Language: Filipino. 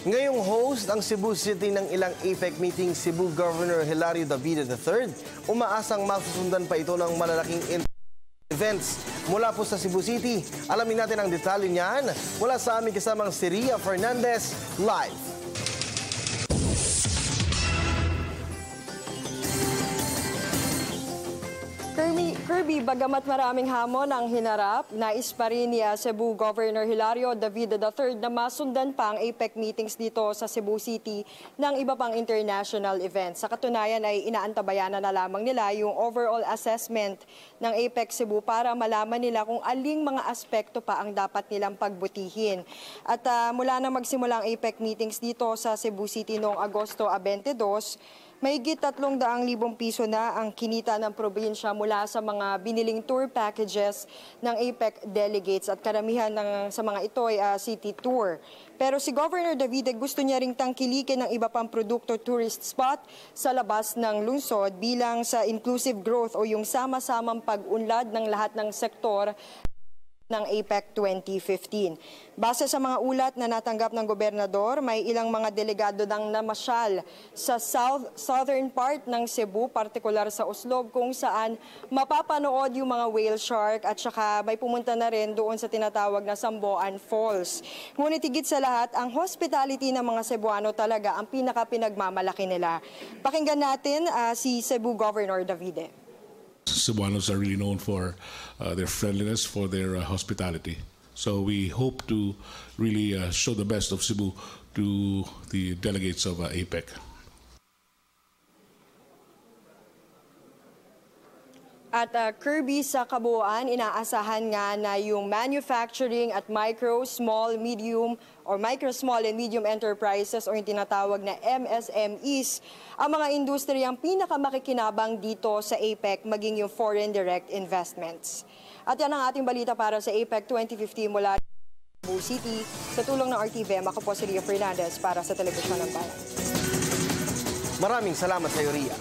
Ngayong host ang Cebu City ng ilang APEC meeting, Cebu Governor Hilario David III. Umaasang masusundan pa ito ng malalaking events mula po sa Cebu City. Alamin natin ang detalye niyan mula sa aming kasamang si Ria Fernandez live. Kirby, bagamat maraming hamon ang hinarap, nais pa rin ni Cebu Governor Hilario David III na masundan pa ang APEC meetings dito sa Cebu City ng iba pang international events. Sa katunayan ay inaantabayanan na lamang nila yung overall assessment ng APEC Cebu para malaman nila kung aling mga aspekto pa ang dapat nilang pagbutihin. At mula na magsimula ang APEC meetings dito sa Cebu City noong Agosto 22, mahigit 300,000 piso na ang kinita ng probinsya mula sa mga biniling tour packages ng APEC delegates at karamihan sa mga ito ay city tour. Pero si Governor David gusto niya ring tangkilikin ng iba pang produkto tourist spot sa labas ng lungsod bilang sa inclusive growth o yung sama-samang pag-unlad ng lahat ng sektor ng APEC 2015. Base sa mga ulat na natanggap ng gobernador, may ilang mga delegado nang namasyal sa southern part ng Cebu, partikular sa Uslob, kung saan mapapanood yung mga whale shark at saka may pumunta na rin doon sa tinatawag na Samboan Falls. Ngunit higit sa lahat, ang hospitality ng mga Cebuano talaga ang pinaka-pinagmamalaki nila. Pakinggan natin si Cebu Governor Davide. Cebuanos are really known for their friendliness, for their hospitality. So we hope to really show the best of Cebu to the delegates of APEC. At Kirby, sa kabuuan, inaasahan nga na yung manufacturing at micro, small, and medium enterprises o yung tinatawag na MSMEs, ang mga industriyang pinakamakikinabang dito sa APEC, maging yung foreign direct investments. At yan ang ating balita para sa APEC 2015 mula sa Cebu City. Sa tulong ng RTVM, ako po si Ria Fernandez para sa Telebisyon ng Bayan. Maraming salamat sa iyo, Ria.